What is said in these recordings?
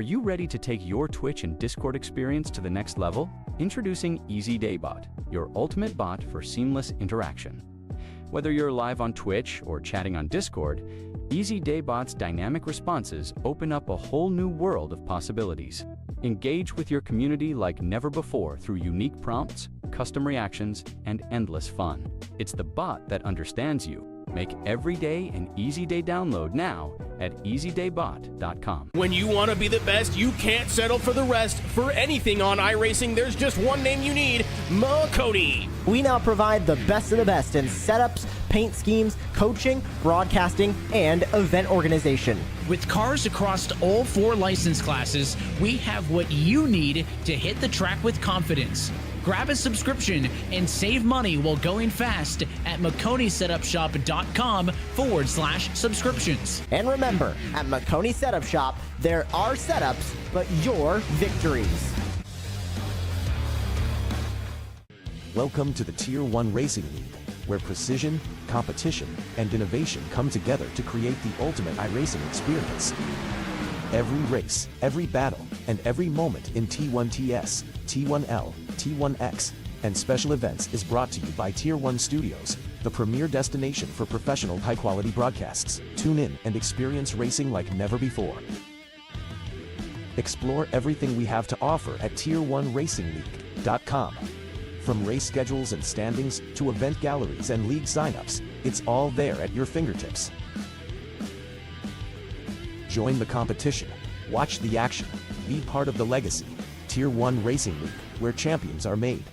you ready to take your Twitch and Discord experience to the next level? Introducing EasyDayBot, your ultimate bot for seamless interaction. Whether you're live on Twitch or chatting on Discord, EasyDayBot's dynamic responses open up a whole new world of possibilities. Engage with your community like never before through unique prompts, custom reactions, and endless fun. It's the bot that understands you. Make every day an easy day download now at easydaybot.com. When you want to be the best, you can't settle for the rest. For anything on iRacing, there's just one name you need, Makoni. We now provide the best of the best in setups, paint schemes, coaching, broadcasting, and event organization. With cars across all 4 license classes, we have what you need to hit the track with confidence. Grab a subscription and save money while going fast at MakoniSetupShop.com/subscriptions. And remember, at Makoni Setup Shop, there are setups, but your victories. Welcome to the Tier 1 Racing League, where precision, competition, and innovation come together to create the ultimate iRacing experience. Every race, every battle, and every moment in T1TS, T1L, T1X, and special events is brought to you by Tier 1 Studios, the premier destination for professional high-quality broadcasts. Tune in and experience racing like never before. Explore everything we have to offer at Tier1RacingLeague.com. From race schedules and standings to event galleries and league signups, it's all there at your fingertips. Join the competition, watch the action, be part of the legacy. Tier 1 Racing League, where champions are made.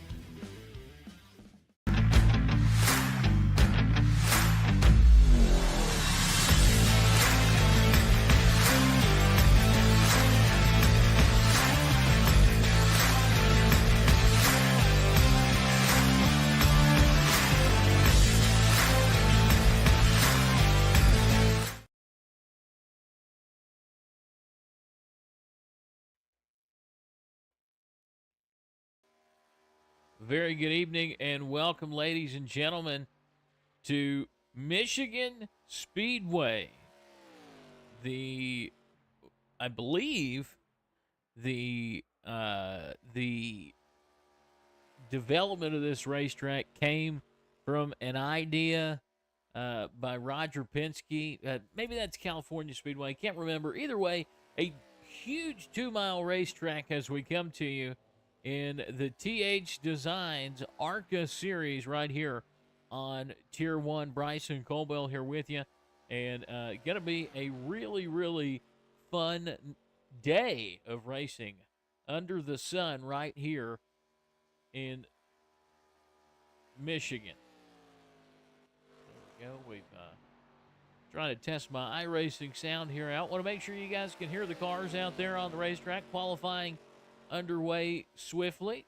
Very good evening and welcome, ladies and gentlemen, to Michigan Speedway. I believe the development of this racetrack came from an idea by Roger Penske. Maybe that's California Speedway. Can't remember. Either way, a huge 2-mile racetrack as we come to you in the THDesigns Arca series right here on Tier 1. Bryson Colwell here with you. And going to be a really, really fun day of racing under the sun right here in Michigan. There we go. We've trying to test my iRacing sound here out. Want to make sure you guys can hear the cars out there on the racetrack. Qualifying underway swiftly.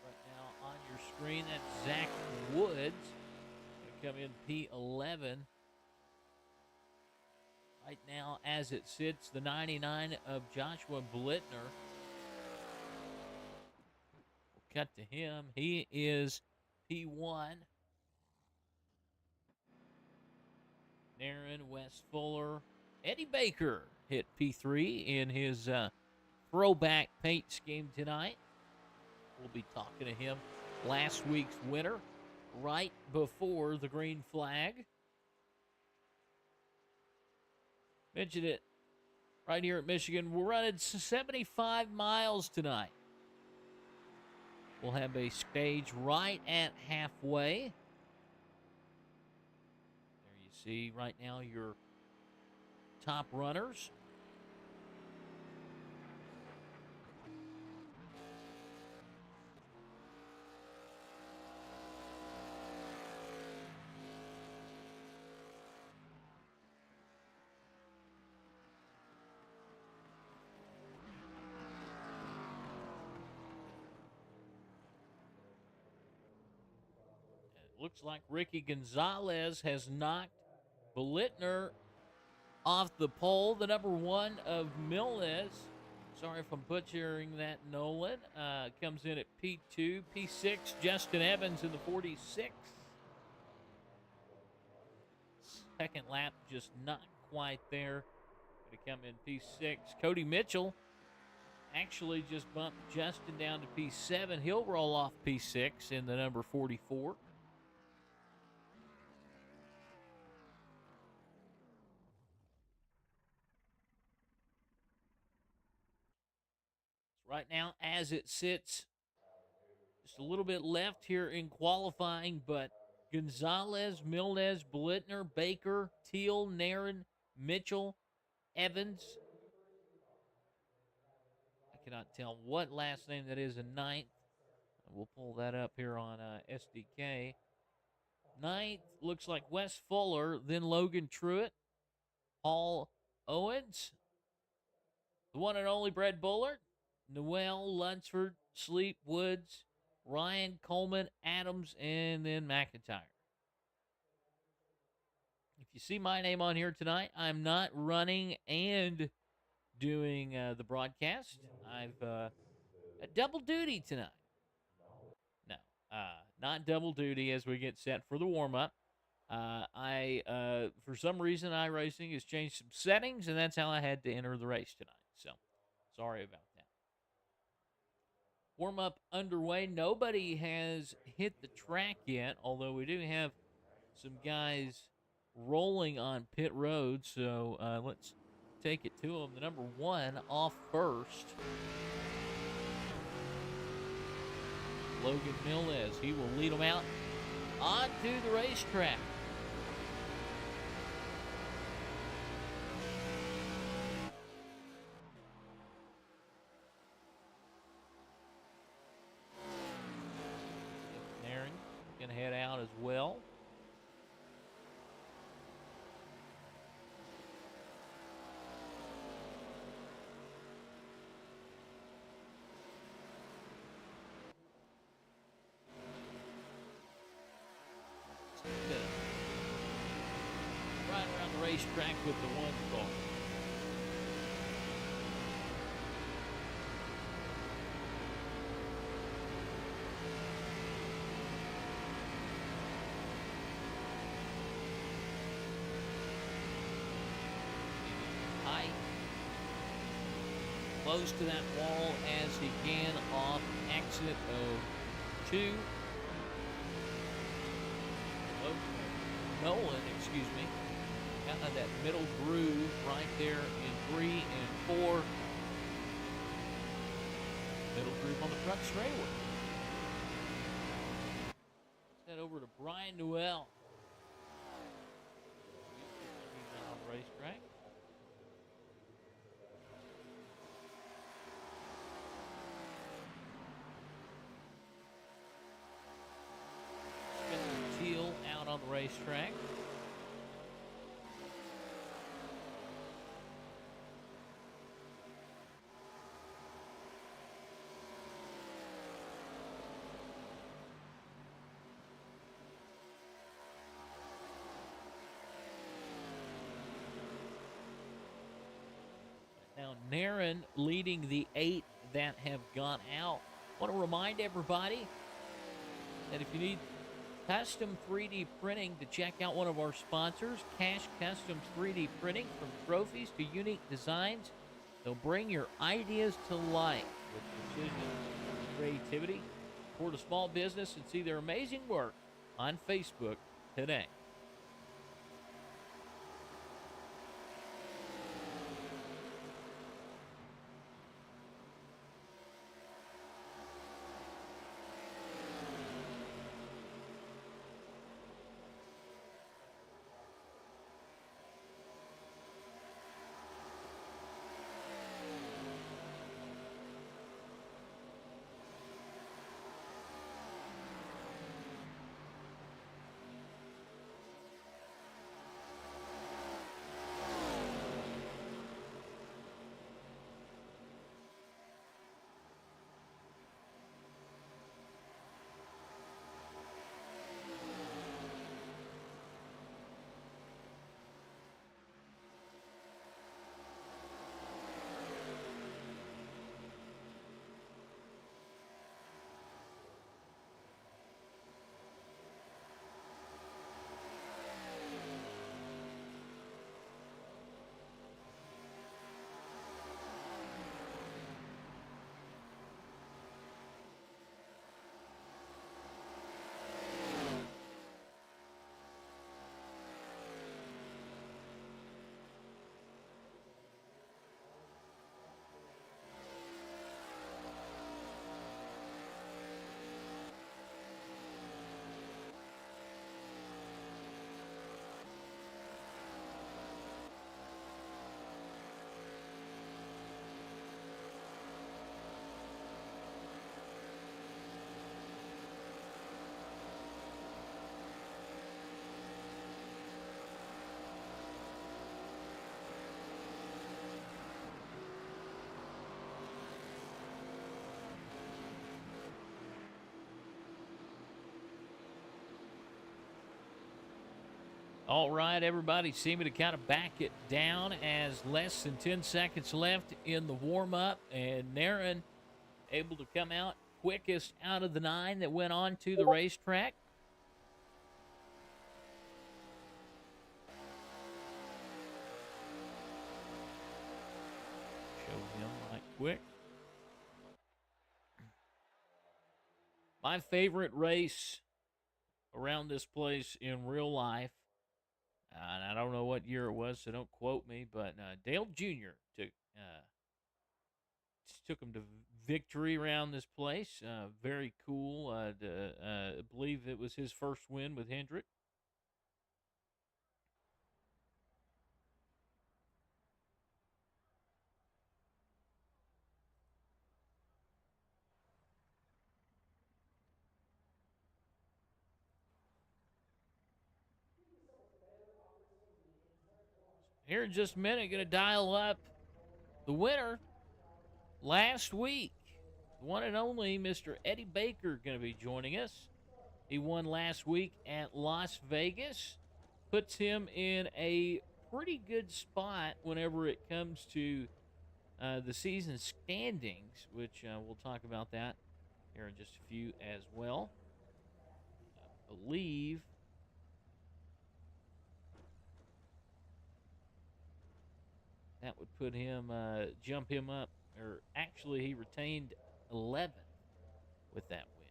Right now on your screen, that's Zach Woods. Gonna come in P11. Right now, as it sits, the 99 of Joshua Blittner. Cut to him. He is P1. Naren, Wes Fuller. Eddie Baker hit P3 in his throwback paint scheme tonight. We'll be talking to him. Last week's winner, right before the green flag. Mentioned it right here at Michigan. We're running 75 miles tonight. We'll have a stage right at halfway. There you see right now your top runners. Looks like Ricky Gonzalez has knocked Blittner off the pole. The number 1 of Milnes Sorry if I'm butchering that, Nolan. Comes in at P2. P6, Justin Evans in the 46. Second lap, just not quite there. Going to come in P6. Cody Mitchell actually just bumped Justin down to P7. He'll roll off P6 in the number 44. Right now, as it sits, just a little bit left here in qualifying, but Gonzalez, Milnes, Blittner, Baker, Teal, Nairn, Mitchell, Evans. I cannot tell what last name that is in ninth. We'll pull that up here on SDK. Ninth looks like Wes Fuller, then Logan Truitt, Paul Owens, the one and only Brett Bullard, Noel Lunsford, Sleep Woods, Ryan Coleman, Adams, and then McIntyre. If you see my name on here tonight, I'm not running and doing the broadcast. I've a double duty tonight. No, not double duty as we get set for the warm-up. For some reason, iRacing has changed some settings, and that's how I had to enter the race tonight. So, sorry about that. Warm-up underway. Nobody has hit the track yet, although we do have some guys rolling on pit road. So, let's take it to them. The number 1 off first. Logan Milnes. He will lead them out onto the racetrack. Nairn going to head out as well. Right around the racetrack with the 1 car. High. Close to that wall as he can off exit of 2. Nolan, excuse me, got that middle groove right there in 3 and 4. Middle groove on the front straightaway. Let's head over to Brian Newell. He's on the racetrack. Teal out on the racetrack. Now Nairn leading the 8 that have gone out. I want to remind everybody that if you need custom 3D printing, to check out one of our sponsors, Cash Customs 3D Printing. From trophies to unique designs, they'll bring your ideas to life with precision and creativity. Support a small business and see their amazing work on Facebook today. All right, everybody seeming to kind of back it down as less than 10 seconds left in the warm-up, and Naren able to come out quickest out of the 9 that went on to the racetrack. Show him right quick. My favorite race around this place in real life, and I don't know what year it was, so don't quote me, but Dale Jr. took him to victory around this place. Very cool. I believe it was his first win with Hendrick. Here in just a minute, going to dial up the winner last week. The one and only Mr. Eddie Baker going to be joining us. He won last week at Las Vegas. Puts him in a pretty good spot whenever it comes to the season standings, which we'll talk about that here in just a few as well. I believe that would put him, jump him up, or actually he retained 11th with that win.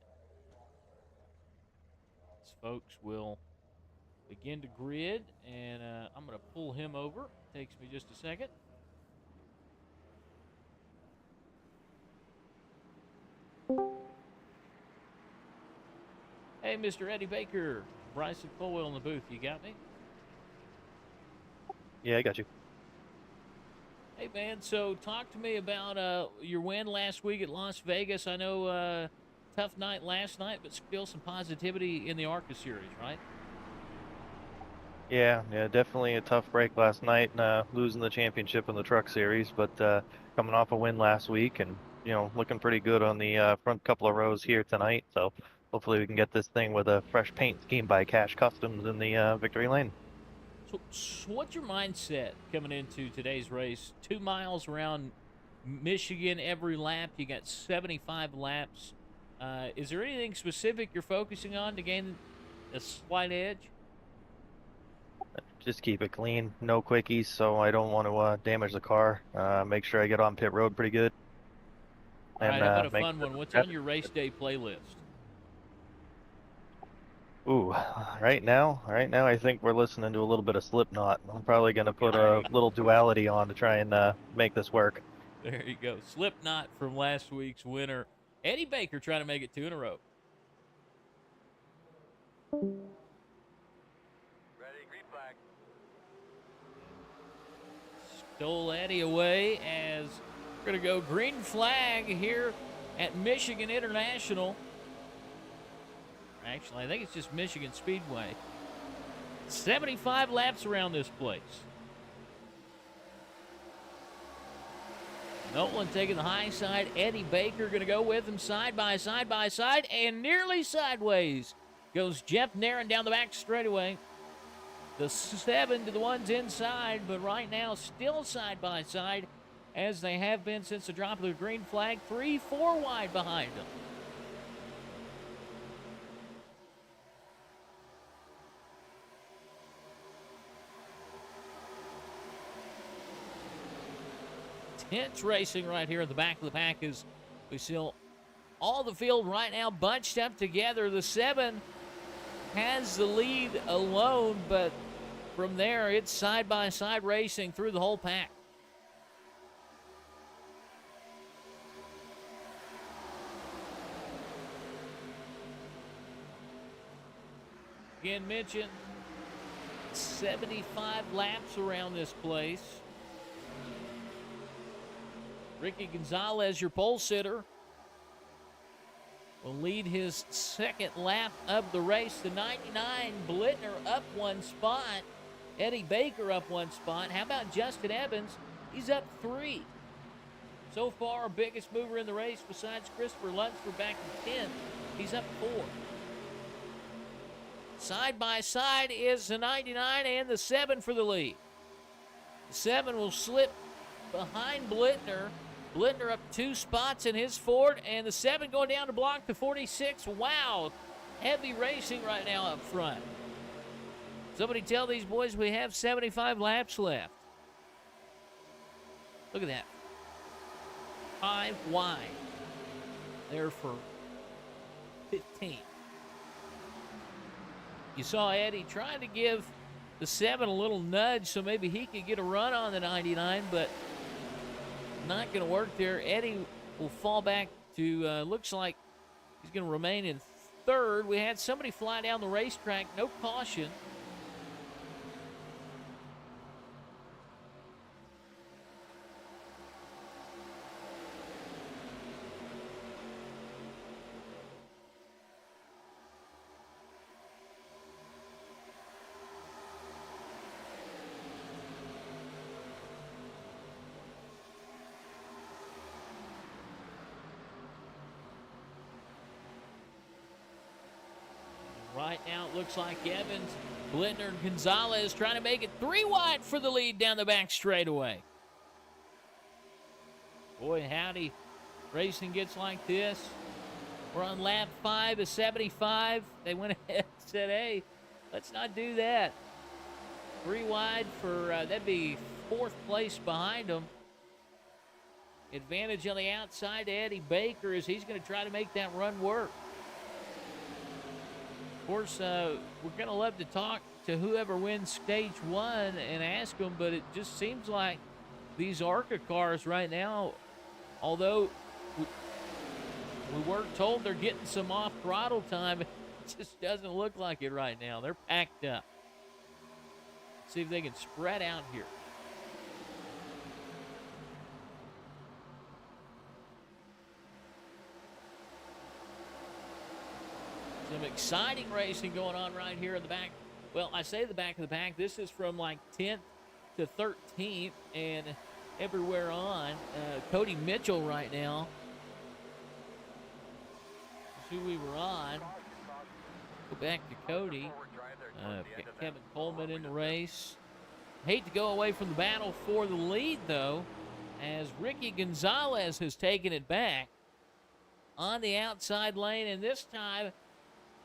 These folks will begin to grid, and I'm going to pull him over. Takes me just a second. Hey, Mr. Eddie Baker, Bryson Colwell in the booth. You got me? Yeah, I got you. Hey, man, so talk to me about your win last week at Las Vegas. I know tough night last night, but still some positivity in the ARCA series, right? Yeah, definitely a tough break last night, losing the championship in the truck series, but coming off a win last week and, looking pretty good on the front couple of rows here tonight. So hopefully we can get this thing with a fresh paint scheme by Cash Customs in the victory lane. So what's your mindset coming into today's race? 2 miles around Michigan every lap. You got 75 laps. Is there anything specific you're focusing on to gain a slight edge? Just keep it clean, no quickies, so I don't want to damage the car. Make sure I get on pit road pretty good. All right, how about a fun one? What's on your race day playlist? Ooh, right now, I think we're listening to a little bit of Slipknot. I'm probably going to put a little duality on to try and make this work. There you go. Slipknot from last week's winner. Eddie Baker trying to make it 2 in a row. Ready, green flag. Stole Eddie away as we're going to go green flag here at Michigan International. Actually, I think it's just Michigan Speedway. 75 laps around this place. Nolan taking the high side. Eddie Baker going to go with him side by side, and nearly sideways goes Jeff Naren down the back straightaway. The 7 to the ones inside, but right now still side by side as they have been since the drop of the green flag. 3-4 wide behind them. Intense racing right here at the back of the pack as we see all the field right now bunched up together. The 7 has the lead alone, but from there it's side-by-side racing through the whole pack. Again, mentioned 75 laps around this place. Ricky Gonzalez, your pole sitter, will lead his second lap of the race. The 99, Blittner up 1 spot. Eddie Baker up 1 spot. How about Justin Evans? He's up 3. So far, biggest mover in the race besides Christopher Lunsford back in 10th. He's up 4. Side by side is the 99 and the 7 for the lead. The 7 will slip behind Blittner. Blittner up 2 spots in his Ford, and the 7 going down to block the 46. Wow, heavy racing right now up front. Somebody tell these boys we have 75 laps left. Look at that. 5 wide. There for 15. You saw Eddie trying to give the 7 a little nudge so maybe he could get a run on the 99, but not going to work there. Eddie will fall back to, looks like he's going to remain in 3rd. We had somebody fly down the racetrack, no caution. Right now it looks like Evans, Blittner, and Gonzalez trying to make it 3 wide for the lead down the back straightaway. Boy, howdy, racing gets like this. We're on lap 5 of 75. They went ahead and said, hey, let's not do that. 3 wide for, that'd be 4th place behind them. Advantage on the outside to Eddie Baker as he's going to try to make that run work. Of course, we're going to love to talk to whoever wins stage 1 and ask them, but it just seems like these ARCA cars right now, although we were told they're getting some off-throttle time, it just doesn't look like it right now. They're packed up. Let's see if they can spread out here. Some exciting racing going on right here in the back. Well, I say the back of the pack. This is from like 10th to 13th and everywhere on. Cody Mitchell right now is who we were on. Go back to Cody. Kevin Coleman in the race. Hate to go away from the battle for the lead, though, as Ricky Gonzalez has taken it back on the outside lane, and this time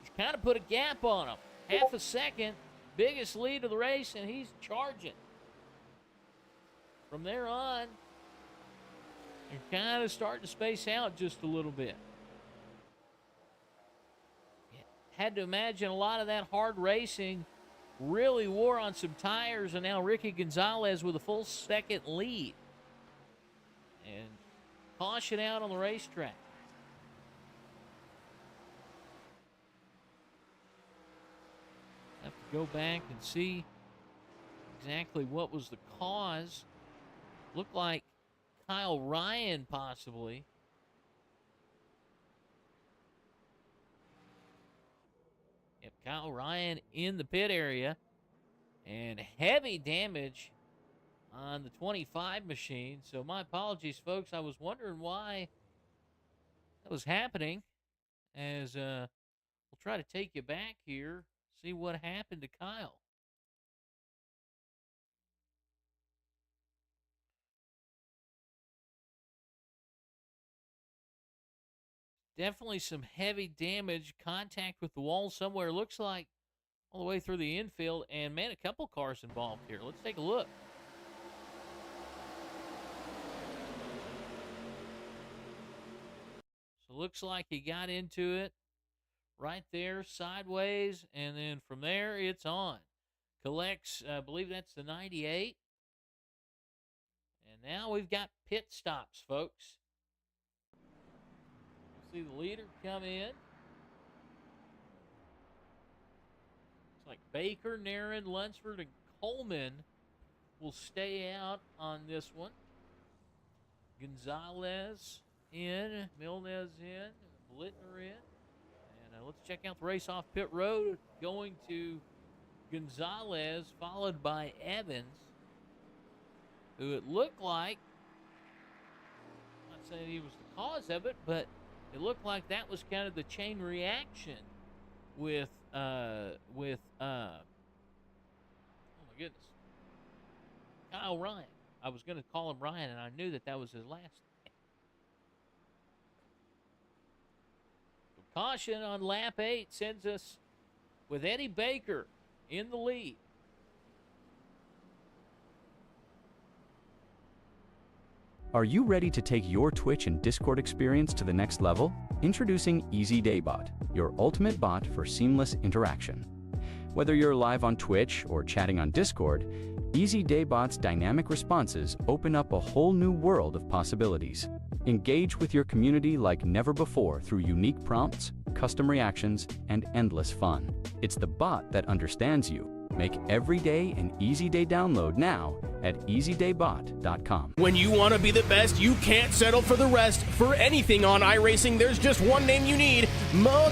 he's kind of put a gap on him. Half a second, biggest lead of the race, and he's charging. From there on, you're kind of starting to space out just a little bit. Had to imagine a lot of that hard racing really wore on some tires, and now Ricky Gonzalez with a full second lead. And caution out on the racetrack. Have to go back and see exactly what was the cause. Looked like Kyle Ryan possibly. Yep, Kyle Ryan in the pit area. And heavy damage on the 25 machine. So my apologies, folks. I was wondering why that was happening. As we'll try to take you back here. See what happened to Kyle. Definitely some heavy damage, contact with the wall somewhere. Looks like all the way through the infield. And, man, a couple cars involved here. Let's take a look. So looks like he got into it right there, sideways, and then from there, it's on. Collects, I believe that's the 98. And now we've got pit stops, folks. See the leader come in. It's like Baker, Narin, Lunsford, and Coleman will stay out on this one. Gonzalez in, Milnes in, Blittner in. And let's check out the race off pit road. Going to Gonzalez, followed by Evans, who it looked like, I'm not saying he was the cause of it, but it looked like that was kind of the chain reaction with with oh my goodness, Kyle Ryan. I was going to call him Ryan, and I knew that was his last name. So caution on lap 8 sends us with Eddie Baker in the lead. Are you ready to take your Twitch and Discord experience to the next level? Introducing THDesigns, your ultimate bot for seamless interaction. Whether you're live on Twitch or chatting on Discord, THDesigns' dynamic responses open up a whole new world of possibilities. Engage with your community like never before through unique prompts, custom reactions, and endless fun. It's the bot that understands you. Make every day an easy day download now at easydaybot.com. When you want to be the best, you can't settle for the rest. For anything on iRacing, there's just one name you need,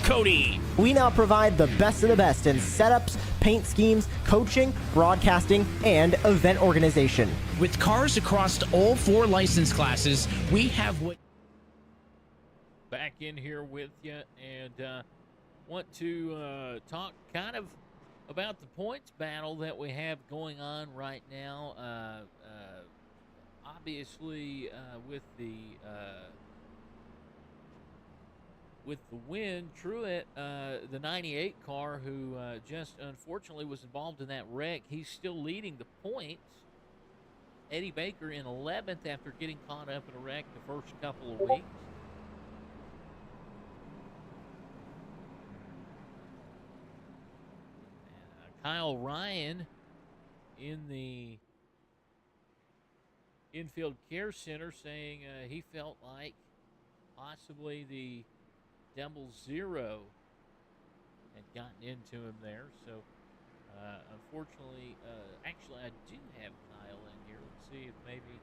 Cody. We now provide the best of the best in setups, paint schemes, coaching, broadcasting, and event organization. With cars across all 4 license classes, we have what... Back in here with you, and want to talk kind of about the points battle that we have going on right now. Obviously, with the win, Truett, the 98 car, who just unfortunately was involved in that wreck, he's still leading the points. Eddie Baker in 11th after getting caught up in a wreck the first couple of weeks. Kyle Ryan in the infield care center saying he felt like possibly the Double Zero had gotten into him there. So, unfortunately, actually, I do have Kyle in here. Let's see if maybe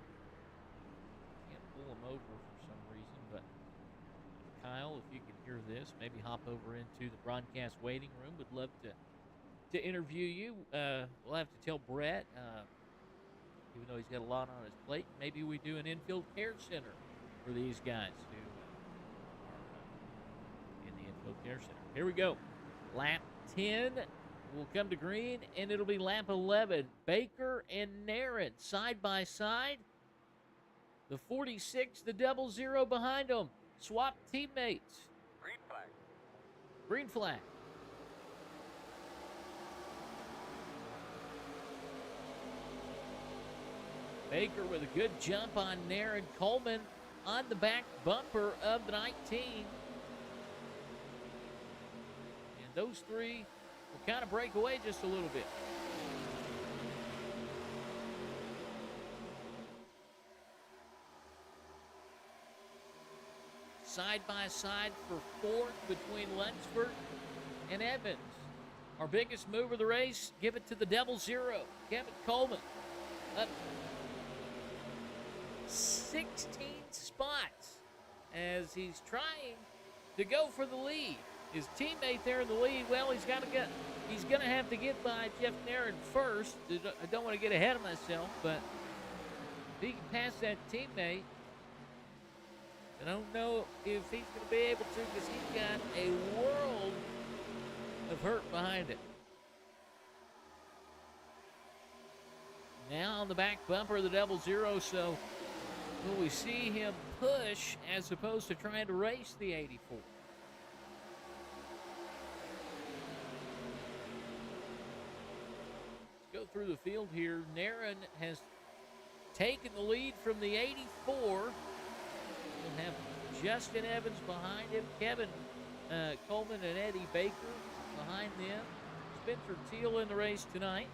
can't pull him over for some reason. But Kyle, if you can hear this, maybe hop over into the broadcast waiting room. Would love to interview you. We'll have to tell Brett, even though he's got a lot on his plate, maybe we do an infield care center for these guys who are in the infield care center. Here we go. Lap 10 will come to green, and it'll be lap 11. Baker and Naren side by side. The 46, the Double Zero behind them. Swap teammates. Green flag. Green flag. Baker with a good jump on Naren. Coleman on the back bumper of the 19. And those three will kind of break away just a little bit. Side by side for fourth between Lunsford and Evans. Our biggest move of the race, give it to the Double Zero, Kevin Coleman. Up 16 spots as he's trying to go for the lead. His teammate there in the lead, well, he's going to have to get by Jeff Naren first. I don't want to get ahead of myself, but if he can pass that teammate, I don't know if he's going to be able to, because he's got a world of hurt behind it. Now on the back bumper of the Double Zero, so will we see him push as opposed to trying to race the 84? Let's go through the field here. Naren has taken the lead from the 84. We'll have Justin Evans behind him, Kevin Coleman and Eddie Baker behind them. Spencer Teal in the race tonight.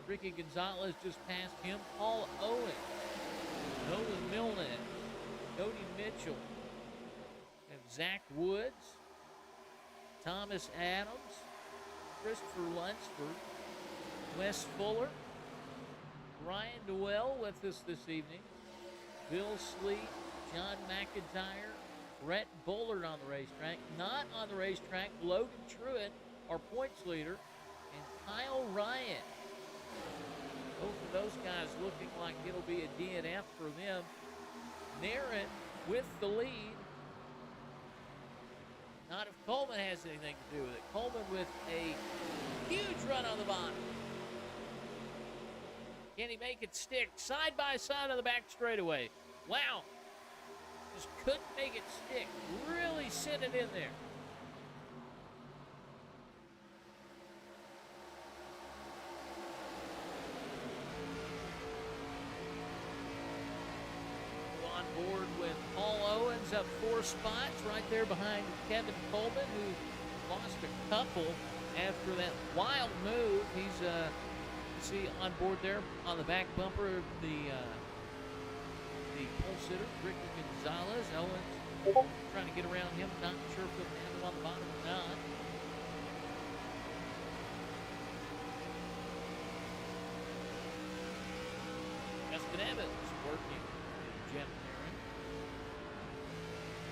Ricky Gonzalez just passed him. Paul Owen, Nolan Milne, Cody Mitchell, and Zach Woods, Thomas Adams, Christopher Lunsford, Wes Fuller, Ryan Newell with us this evening, Bill Sleet, John McIntyre, Brett Bullard on the racetrack. Not on the racetrack, Logan Truett, our points leader, and Kyle Ryan. Both of those guys looking like it'll be a DNF for them. Naren with the lead. Not if Coleman has anything to do with it. Coleman with a huge run on the bottom. Can he make it stick side by side on the back straightaway? Wow. Just couldn't make it stick. Really sent it in there. On board with Paul Owens up 4 spots right there behind Kevin Coleman, who lost a couple after that wild move. He's see on board there on the back bumper of the pole sitter, Ricky Gonzalez. Owens trying to get around him, not sure if he'll handle on the bottom or not. Justin Evans working Jeff Herron.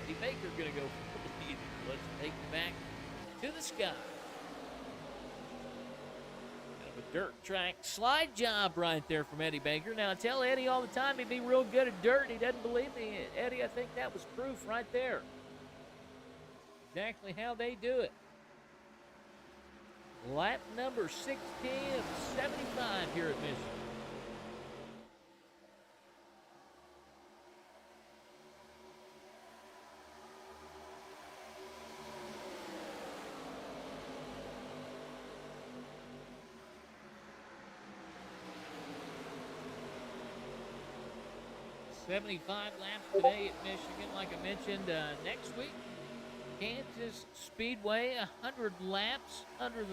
Eddie Baker going to go for the lead. Let's take it back to the sky. A dirt track slide job right there from Eddie Baker. Now, I tell Eddie all the time he'd be real good at dirt. He doesn't believe me. Eddie, I think that was proof right there. Exactly how they do it. Lap number 16 of 75 here at Michigan. $75 laps today at Michigan. Like I mentioned, next week, Kansas Speedway, 100 laps under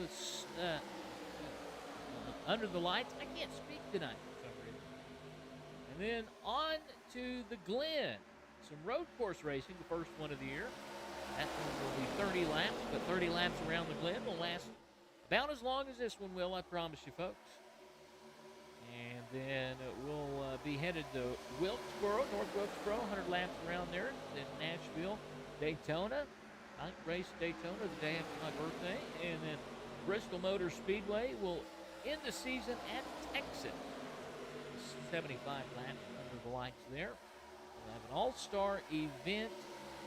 the lights. I can't speak tonight for some reason. And then on to the Glen. Some road course racing, the first one of the year. That one will be 30 laps, but 30 laps around the Glen will last about as long as this one will, I promise you folks. And then we'll be headed to Wilkesboro, North Wilkesboro, 100 laps around there. Then Nashville, Daytona, night race Daytona the day after my birthday. And then Bristol Motor Speedway will end the season at Texas. 75 laps under the lights there. We'll have an all-star event.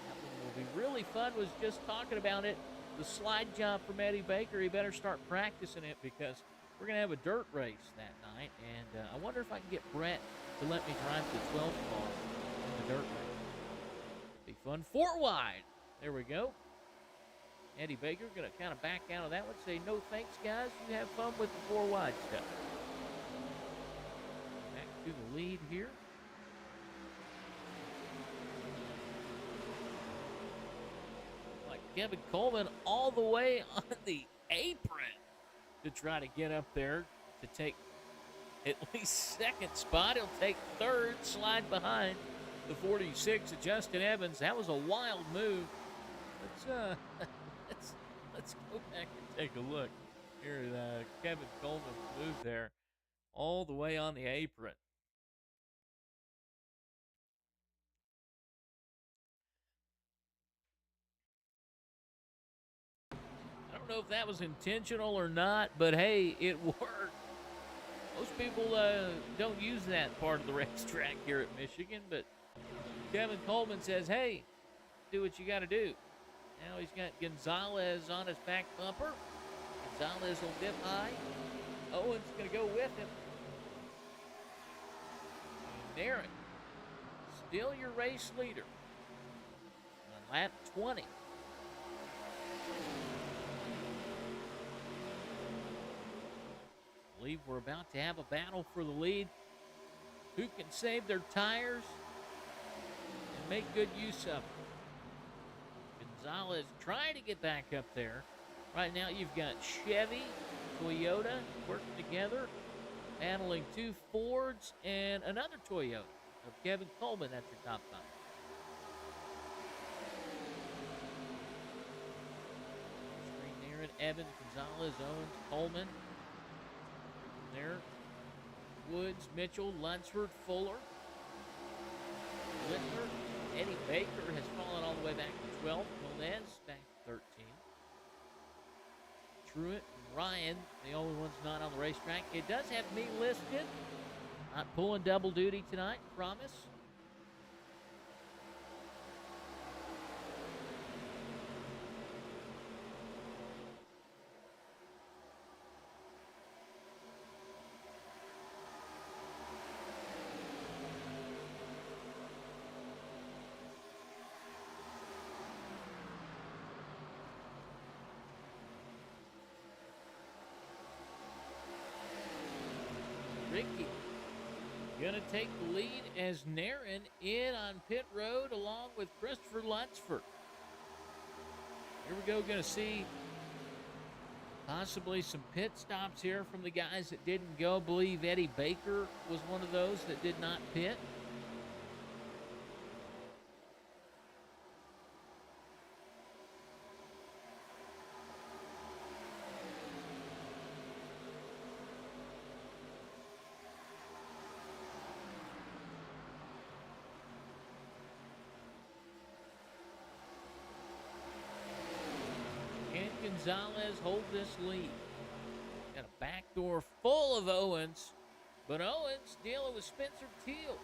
That one will be really fun. Was just talking about it. The slide jump from Eddie Baker. He better start practicing it because we're going to have a dirt race that night, and I wonder if I can get Brett to let me drive the 12 car in the dirt race. Be fun. 4 wide. There we go. Eddie Baker going to kind of back out of that one. Say, no thanks, guys. You have fun with the 4 wide stuff. Back to the lead here. Like Kevin Coleman all the way on the apron to try to get up there to take at least 2nd spot. He'll take 3rd, slide behind the 46 of Justin Evans. That was a wild move. Let's go back and take a look here at Kevin Coleman's move there, all the way on the apron. I don't know if that was intentional or not, but hey, it worked. Most people don't use that part of the racetrack here at Michigan, but Kevin Coleman says, hey, do what you got to do. Now he's got Gonzalez on his back bumper. Gonzalez will dip high. Owens going to go with him. And Merritt, still your race leader on lap 20. I believe we're about to have a battle for the lead. Who can save their tires and make good use of them? Gonzalez trying to get back up there. Right now you've got Chevy, Toyota working together, battling 2 Fords and another Toyota of Kevin Coleman at your top 5. Screen there at Evans, Gonzalez, Owens, Coleman. There, Woods, Mitchell, Lunsford, Fuller, Littler, Eddie Baker has fallen all the way back to 12th. Melez back to 13. Truitt and Ryan, the only ones not on the racetrack. It does have me listed. Not pulling double duty tonight, promise. Ricky gonna take the lead as Naren in on pit road along with Christopher Lunsford. Here we go, gonna see possibly some pit stops here from the guys that didn't go. I believe Eddie Baker was one of those that did not pit. Can Gonzalez hold this lead? Got a back door full of Owens, but Owens dealing with Spencer Teal.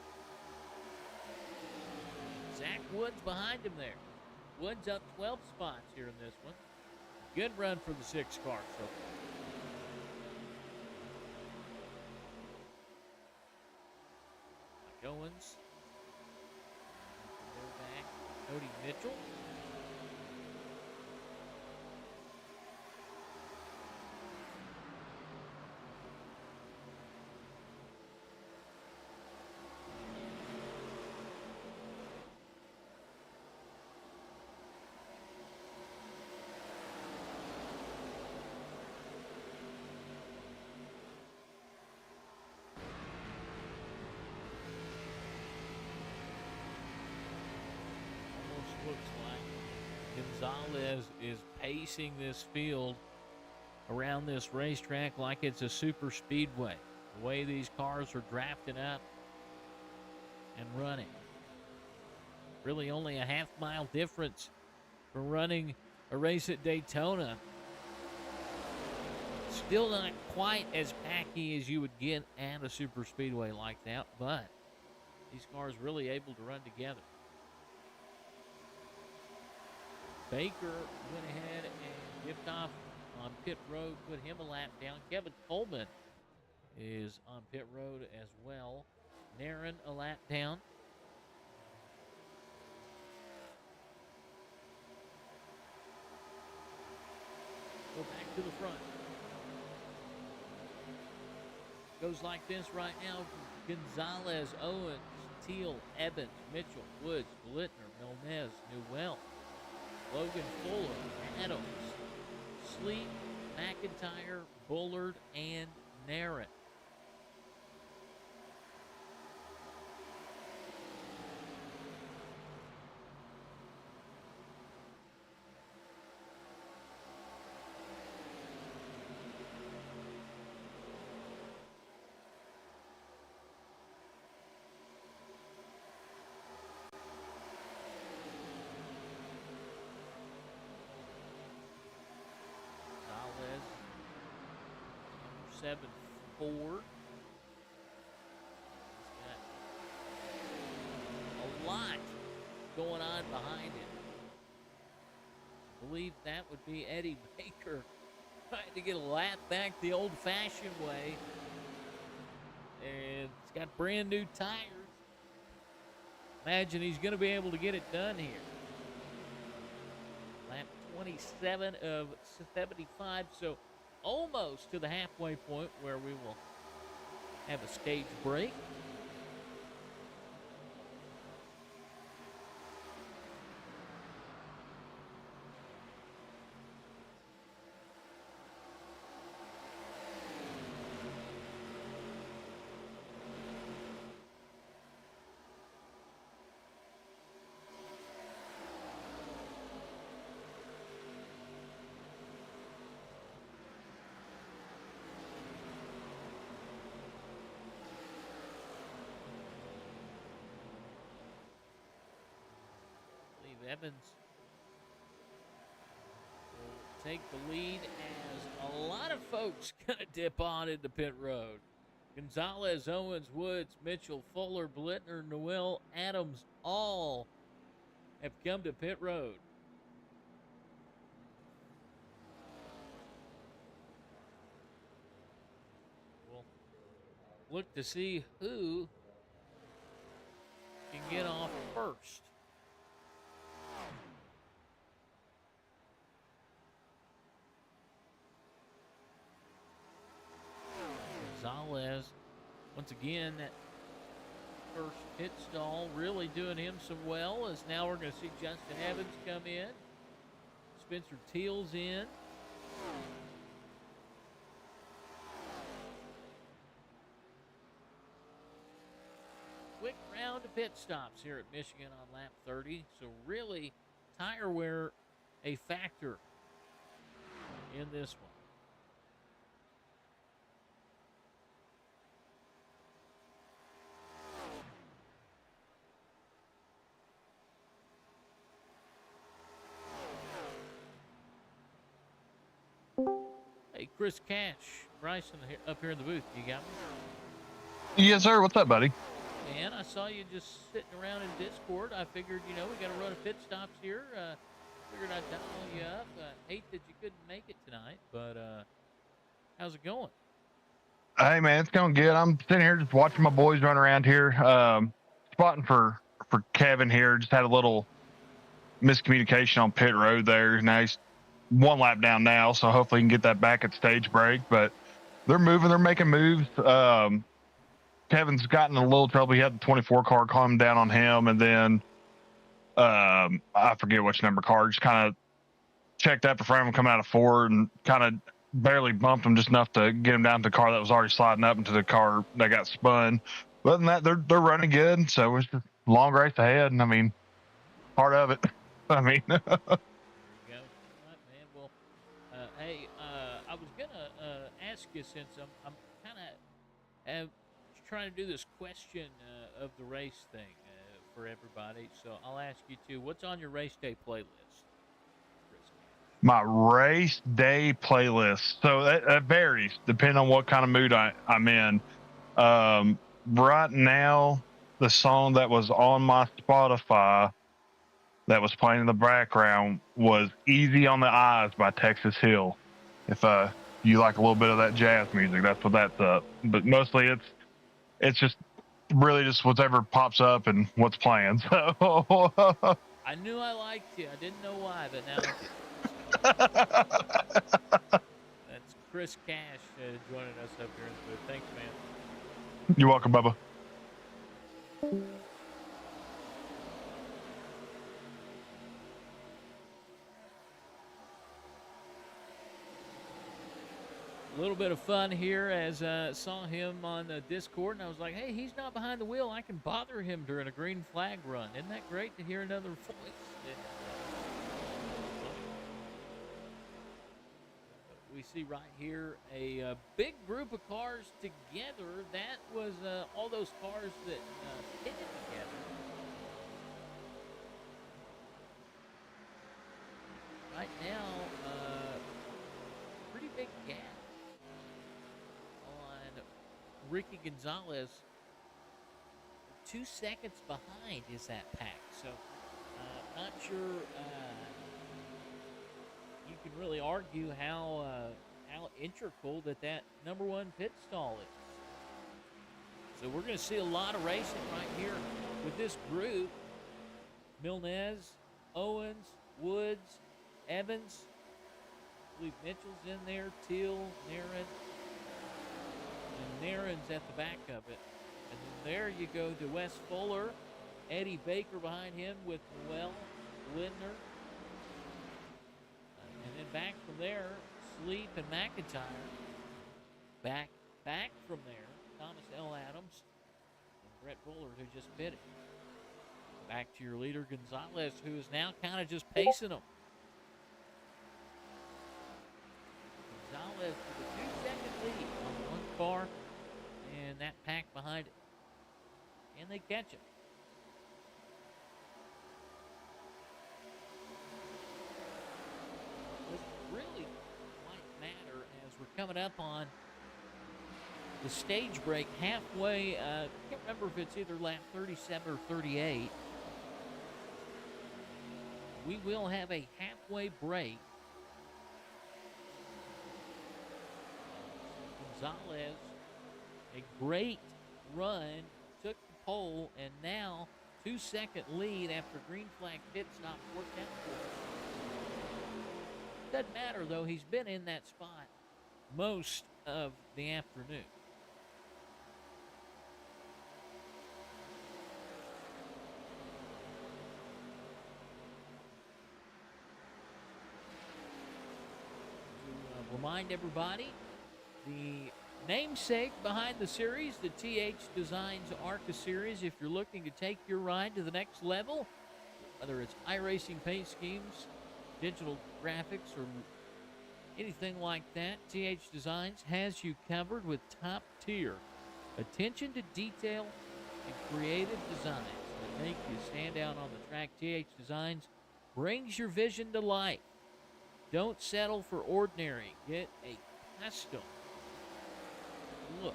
Zach Woods behind him there. Woods up 12 spots here in this one. Good run for the 6 car so far. Mike Owens. Back, Cody Mitchell. Looks like Gonzalez is pacing this field around this racetrack like it's a super speedway. The way these cars are drafting up and running. Really only a half-mile difference for running a race at Daytona. Still not quite as packy as you would get at a super speedway like that, but these cars really able to run together. Baker went ahead and dipped off on pit road, put him a lap down. Kevin Coleman is on pit road as well. Naren a lap down. Go back to the front. Goes like this right now. Gonzalez, Owens, Teal, Evans, Mitchell, Woods, Blittner, Milnez, Newell, Logan Fuller, Adams, Sleep, McIntyre, Bullard, and Naren. Number 7-4. He's got a lot going on behind him. I believe that would be Eddie Baker trying to get a lap back the old-fashioned way. And he's got brand new tires. Imagine he's going to be able to get it done here. Lap 27 of 75, so almost to the halfway point where we will have a stage break. Evans will take the lead as a lot of folks gonna dip on into pit road. Gonzalez, Owens, Woods, Mitchell, Fuller, Blittner, Noel, Adams, all have come to pit road. We'll look to see who can get off first. Gonzalez Once again, that first pit stall really doing him some well, as now we're going to see Justin Evans come in. Spencer Teal's in. Quick round of pit stops here at Michigan on lap 30. So really, tire wear a factor in this one. Hey, Chris Cash, Bryson up here in the booth. You got me? Yes, sir. What's up, buddy? Man, I saw you just sitting around in Discord. I figured, we got to run a pit stops here. Figured I'd dial you up. Hate that you couldn't make it tonight, but how's it going? Hey, man, it's going good. I'm sitting here just watching my boys run around here, spotting for Kevin here. Just had a little miscommunication on pit road there. Now he's one lap down now, so hopefully he can get that back at stage break. But they're moving. They're making moves. Kevin's gotten in a little trouble. He had the 24 car come down on him, and then I forget which number car just kind of checked up in front of him coming out of Ford and kind of barely bumped him just enough to get him down to the car that was already sliding up into the car that got spun. But other than that, they're running good. So it's just a long race ahead, and I mean, part of it. I mean, There you go. All right, man. Well, hey, I was gonna ask you, since I'm kind of trying to do this question of the race thing for everybody. So I'll ask you too. What's on your race day playlist? my race day playlist. So that varies depending on what kind of mood I'm in. Right now, the song that was on my Spotify that was playing in the background was Easy on the Eyes by Texas Hill. If you like a little bit of that jazz music, that's what that's up. But mostly it's just really just whatever pops up and what's playing. So I knew I liked you. I didn't know why, but now that's Chris Cash joining us up here in the booth. Thanks, man. You're welcome, Bubba. A little bit of fun here, as I saw him on the Discord, and I was like, hey, he's not behind the wheel. I can bother him during a green flag run. Isn't that great to hear another voice? We see right here a big group of cars together. That was all those cars that pitted together. Right now, pretty big gap on Ricky Gonzalez. 2 seconds behind is that pack. So, not sure you can really argue how integral that number one pit stall is. So we're going to see a lot of racing right here with this group. Milnez, Owens, Woods, Evans. I believe Mitchell's in there, Teal, Narron. And Narron's at the back of it. And then there you go to Wes Fuller, Eddie Baker behind him with Noel, Lindner. And then back from there, Sleep and McIntyre. Back from there, Thomas L. Adams and Brett Bullard, who just pitted. Back to your leader, Gonzalez, who is now kind of just pacing them. Gonzalez with a 2-second lead on one car, and that pack behind it. And they catch him. Really might matter as we're coming up on the stage break halfway. I can't remember if it's either lap 37 or 38. We will have a halfway break. Gonzalez, a great run, took the pole, and now 2-second lead after green flag pit stop worked out for him. Doesn't matter, though. He's been in that spot most of the afternoon. remind everybody, the namesake behind the series, the THDesigns Arca series, if you're looking to take your ride to the next level, whether it's iRacing paint schemes, digital graphics, or anything like that, THDesigns has you covered with top tier attention to detail and creative designs that make you stand out on the track. THDesigns brings your vision to life. Don't settle for ordinary. Get a custom look.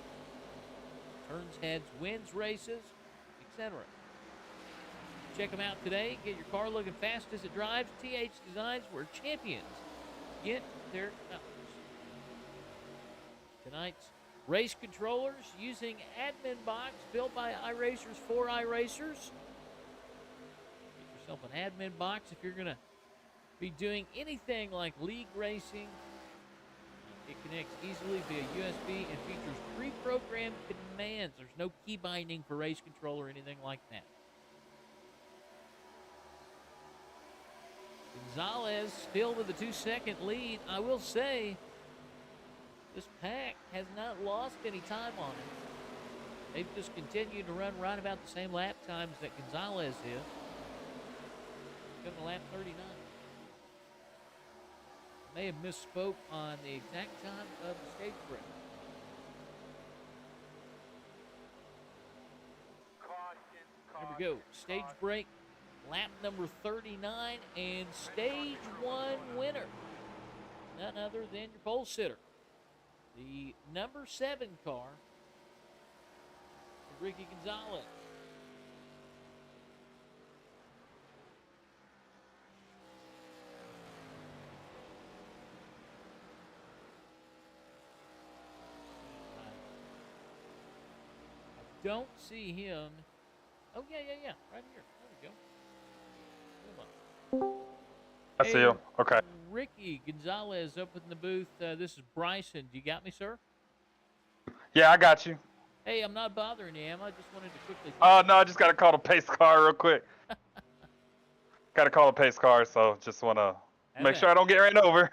Turns heads, wins races, etc. Check them out today. Get your car looking fast as it drives. THDesigns, where champions get their colors. Tonight's race controllers using admin box built by iRacers for iRacers. Get yourself an admin box if you're going to be doing anything like league racing. It connects easily via USB and features pre-programmed commands. There's no key binding for race control or anything like that. Gonzalez still with a 2-second lead. I will say, this pack has not lost any time on it. They've just continued to run right about the same lap times that Gonzalez is. Coming to lap 39. May have misspoke on the exact time of the stage break. Here we go. Stage break, lap number 39, and stage 1 winner. None other than your pole sitter. The number 7 car, Ricky Gonzalez. Don't see him. Oh, yeah. Right here. There we go. Come on. I see him. Okay. Ricky Gonzalez up in the booth. This is Bryson. Do you got me, sir? Yeah, I got you. Hey, I'm not bothering you, am I? Just wanted to quickly... Oh, no, I just got to call the pace car real quick. Got to call the pace car, so just want to make sure I don't get ran over.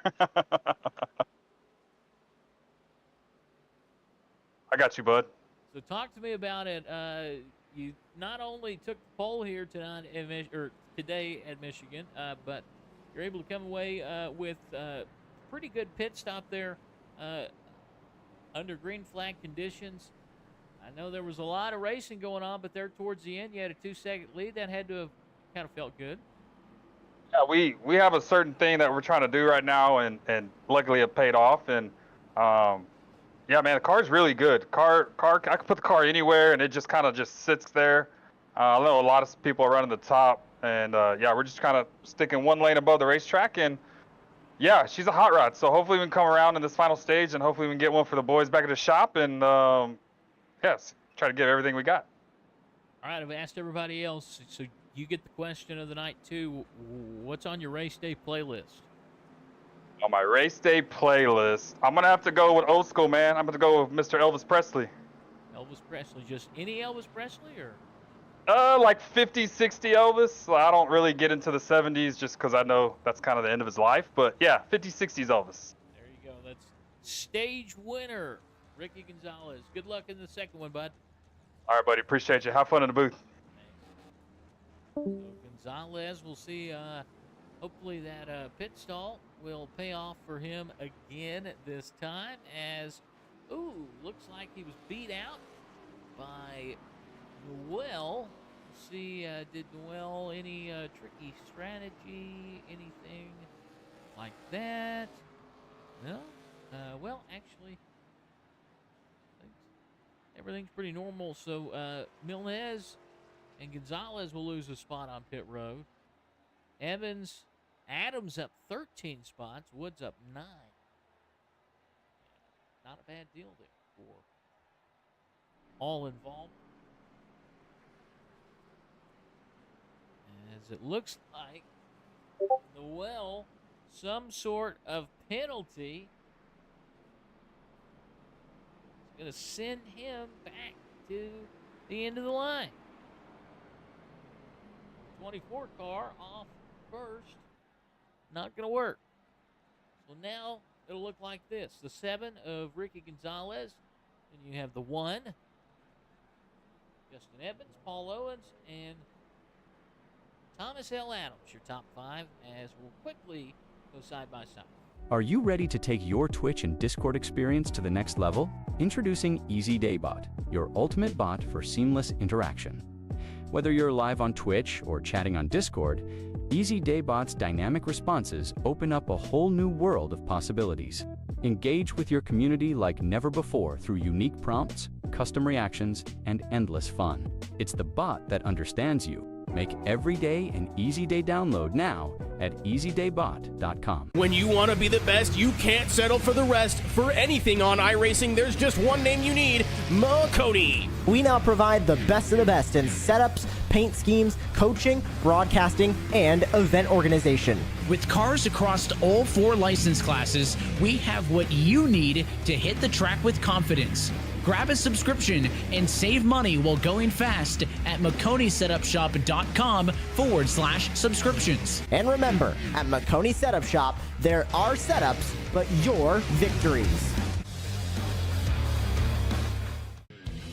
I got you, bud. So talk to me about it. You not only took the pole here tonight today at Michigan, but you're able to come away with pretty good pit stop there under green flag conditions. I know there was a lot of racing going on, but there towards the end, you had a 2-second lead. That had to have kind of felt good. Yeah, we have a certain thing that we're trying to do right now, and luckily it paid off. And yeah, man, the car's really good. I could put the car anywhere, and it just kind of just sits there. I know a lot of people are running the top, and yeah, we're just kind of sticking one lane above the racetrack. And yeah, she's a hot rod, so hopefully we can come around in this final stage, and hopefully we can get one for the boys back at the shop, and yes, try to get everything we got. All right, I've asked everybody else, so you get the question of the night too. What's on your race day playlist? On my race day playlist, I'm going to have to go with old school, man. I'm going to go with Mr. Elvis Presley. Elvis Presley, just any Elvis Presley, or? Like 50, 60 Elvis. I don't really get into the 70s just because I know that's kind of the end of his life. But yeah, 50, 60s Elvis. There you go. That's stage winner, Ricky Gonzalez. Good luck in the second one, bud. All right, buddy. Appreciate you. Have fun in the booth. So Gonzalez, we'll see. Hopefully that pit stall will pay off for him again this time, as, looks like he was beat out by Noel. Let's see, did Noel any tricky strategy, anything like that? No? Well, actually, everything's pretty normal. So Milnes and Gonzalez will lose a spot on pit road. Adams up 13 spots. Woods up 9. Not a bad deal there for all involved. As it looks like Noel, some sort of penalty is going to send him back to the end of the line. 24 car off first. Not going to work. So now it'll look like this. The 7 of Ricky Gonzalez. Then you have the 1, Justin Evans, Paul Owens, and Thomas L. Adams, your top 5, as we'll quickly go side by side. Are you ready to take your Twitch and Discord experience to the next level? Introducing EasyDayBot, your ultimate bot for seamless interaction. Whether you're live on Twitch or chatting on Discord, EasyDayBot's dynamic responses open up a whole new world of possibilities. Engage with your community like never before through unique prompts, custom reactions, and endless fun. It's the bot that understands you. Make every day an easy day download now at easydaybot.com. When you want to be the best, you can't settle for the rest. For anything on iRacing, there's just one name you need, Makoni. We now provide the best of the best in setups, paint schemes, coaching, broadcasting, and event organization. With cars across all 4 license classes, we have what you need to hit the track with confidence. Grab a subscription and save money while going fast at MaconiSetupShop.com/subscriptions. And remember, at Makoni Setup Shop, there are setups, but your victories.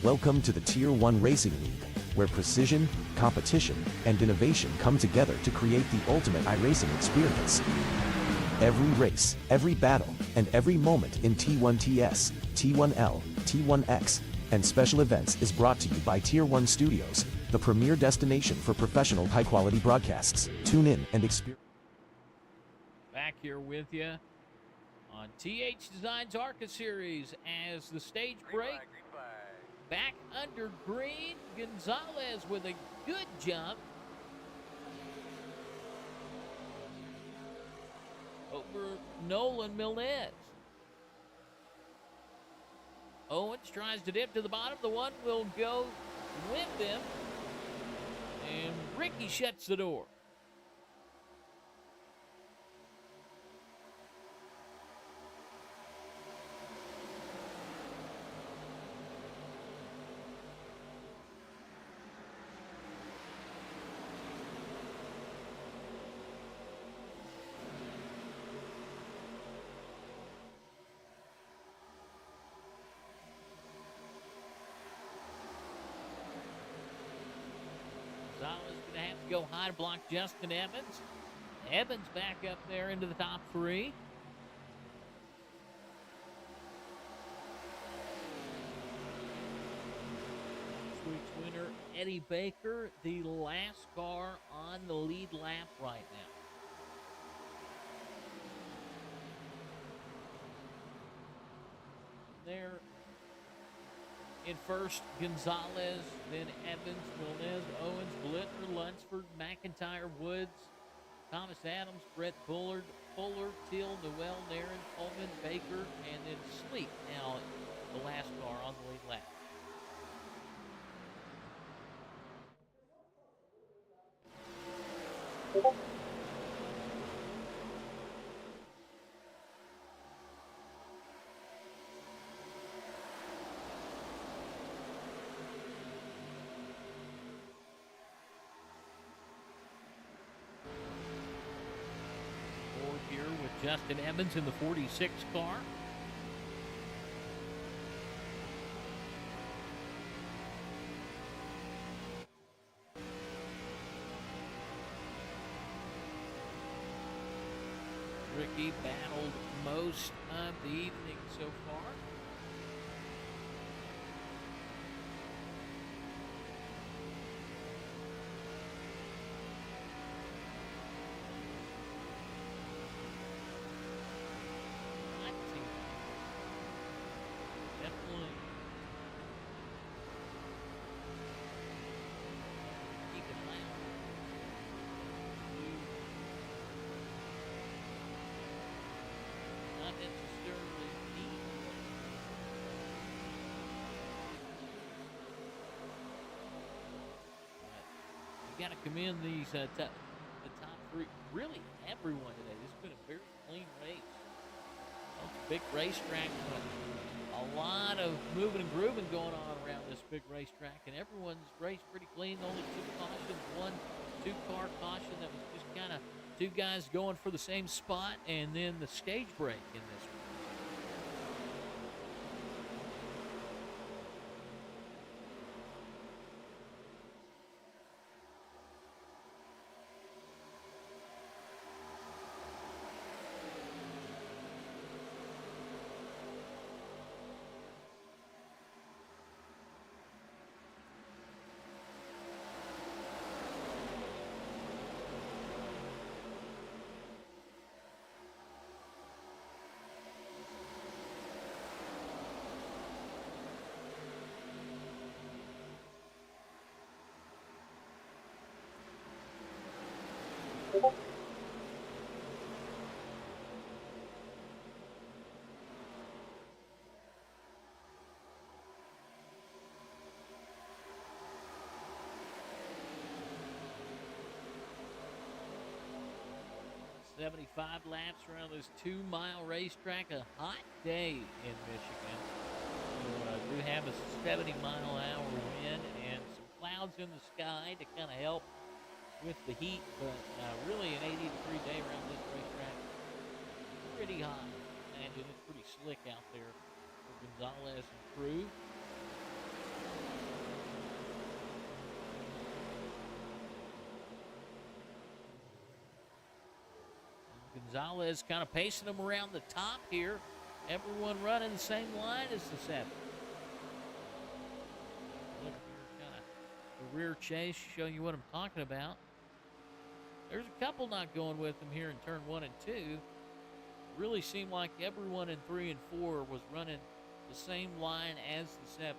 Welcome to the Tier 1 Racing League, where precision, competition, and innovation come together to create the ultimate iRacing experience. Every race, every battle, and every moment in T1TS, T1L, T1X, and special events is brought to you by Tier 1 Studios, the premier destination for professional high-quality broadcasts. Tune in and experience. Back here with you on THDesigns Arca series as the stage break. Back under green, Gonzalez with a good jump. Over Nolan Milnes. Owens tries to dip to the bottom. The 1 will go with him. And Ricky shuts the door. Gonzalez going to have to go high to block Justin Evans. Evans back up there into the top 3. This week's winner, Eddie Baker, the last car on the lead lap right now. There in first, Gonzalez, then Evans, Milnes, Owens, Blittner, Lunsford, McIntyre, Woods, Thomas Adams, Brett Bullard, Fuller, Till, Noel, Nairn, Coleman, Baker, and then Sleep now the last car on the lead lap. Here with Justin Evans in the 46 car. Ricky battled most of the evening so far. Got to commend these the top 3. Really, everyone today. This has been a very clean race. It's a big racetrack, but a lot of moving and grooving going on around this big racetrack, and everyone's raced pretty clean. Only 2 cautions, 1 2-car caution that was just kind of 2 guys going for the same spot, and then the stage break in this one. $75 laps around this 2-mile racetrack. A hot day in Michigan. We do have a 70-mile-an-hour wind and some clouds in the sky to kind of help with the heat, but really an 80-degree day around this racetrack. Pretty hot. I imagine it's pretty slick out there for Gonzalez and crew. Gonzalez kind of pacing them around the top here. Everyone running the same line as the 7. Look here, kind of the rear chase, show you what I'm talking about. There's a couple not going with them here in turn 1 and 2. Really seemed like everyone in 3 and 4 was running the same line as the 7.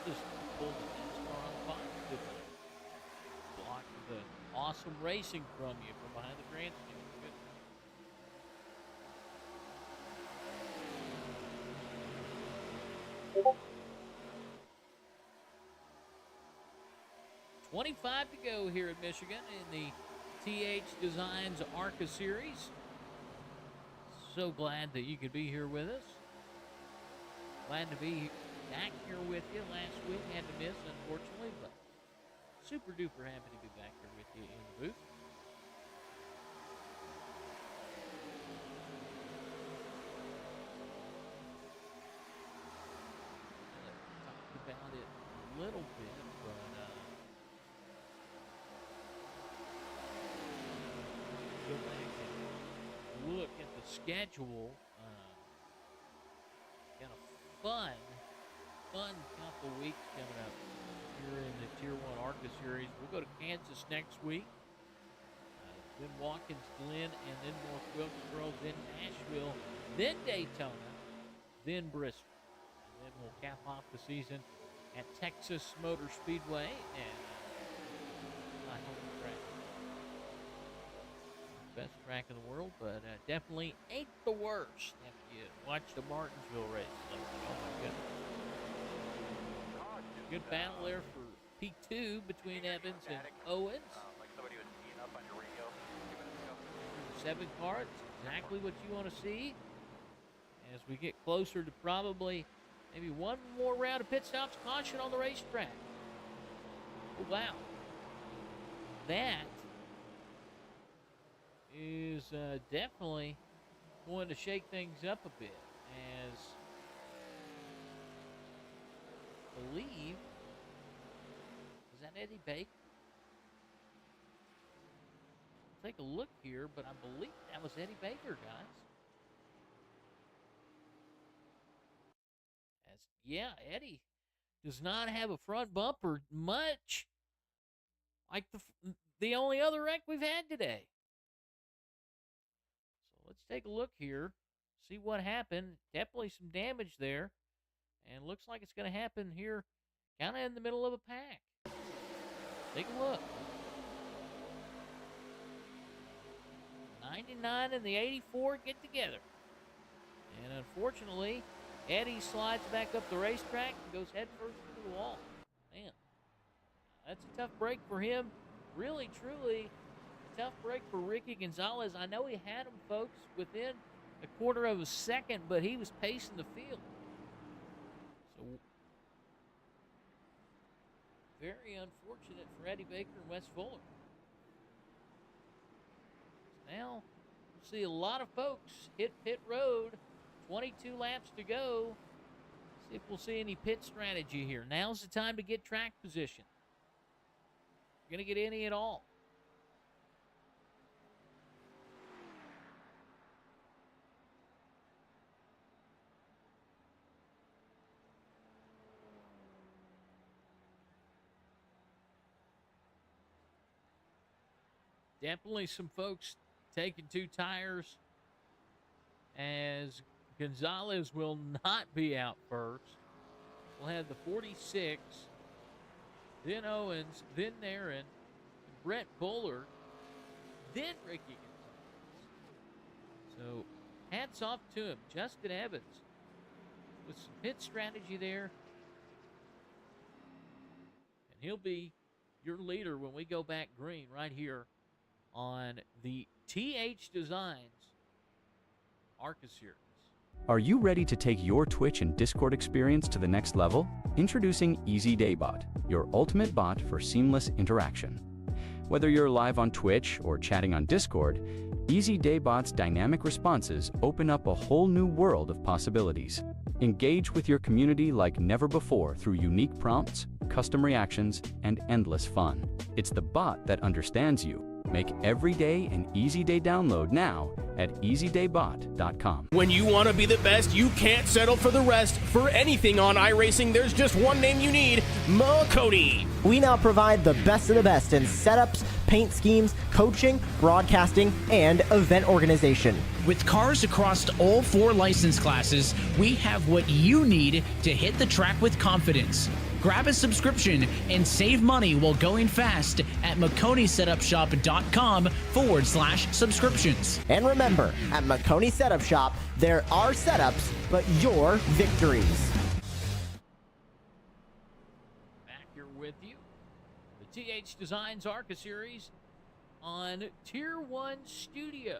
Just pulled the NASCAR on fire. Block the awesome racing from you from behind the grandstand. Good. 25 to go here at Michigan in the THDesigns Arca series. So glad that you could be here with us. Glad to be back here with you. Last week had to miss, unfortunately, but super duper happy to be back here with you in the booth. Talked about it a little bit, but go back and look at the schedule. Got a fun couple weeks coming up here in the Tier 1 Arca Series. We'll go to Kansas next week, then Watkins Glen, and then North Wilkesboro, then Nashville, then Daytona, then Bristol. And then we'll cap off the season at Texas Motor Speedway and my home track. Best track in the world, but definitely ain't the worst after you watch the Martinsville race. Oh my goodness. Good battle there for P2 between Evans and Owens. Like somebody was teeing up on your radio a few minutes ago. 7 car, it's exactly what you want to see. As we get closer to probably maybe one more round of pit stops, caution on the racetrack. Oh, wow. That is definitely going to shake things up a bit, as I believe, is that Eddie Baker? I'll take a look here, but I believe that was Eddie Baker, guys. Yeah, Eddie does not have a front bumper much like the only other wreck we've had today. So let's take a look here, see what happened. Definitely some damage there, and looks like it's going to happen here kind of in the middle of a pack. Take a look. 99 and the 84 get together. And unfortunately, Eddie slides back up the racetrack and goes head first into the wall. Man, that's a tough break for him. Really, truly, a tough break for Ricky Gonzalez. I know he had him, folks, within a quarter of a second, but he was pacing the field. So, very unfortunate for Eddie Baker and Wes Fuller. So now, we'll see a lot of folks hit pit road. 22 laps to go. See if we'll see any pit strategy here. Now's the time to get track position. You're going to get any at all. Definitely some folks taking 2 tires, as Gonzalez will not be out first. We'll have the 46, then Owens, then Aaron, Brett Bullard, then Ricky Gonzalez. So hats off to him. Justin Evans with some pit strategy there. And he'll be your leader when we go back green right here on the THDesigns Arca series. Are you ready to take your Twitch and Discord experience to the next level? Introducing EasyDayBot, your ultimate bot for seamless interaction. Whether you're live on Twitch or chatting on Discord, EasyDayBot's dynamic responses open up a whole new world of possibilities. Engage with your community like never before through unique prompts, custom reactions, and endless fun. It's the bot that understands you. Make every day an Easy Day download now at easydaybot.com. When you want to be the best, you can't settle for the rest. For anything on iRacing, there's just one name you need, Makoni. We now provide the best of the best in setups, paint schemes, coaching, broadcasting, and event organization. With cars across all 4 license classes, we have what you need to hit the track with confidence. Grab a subscription and save money while going fast at MaconiSetupShop.com/subscriptions. And remember, at Makoni Setup Shop, there are setups, but your victories. Back here with you, the THDesigns Arca series on Tier 1 Studio.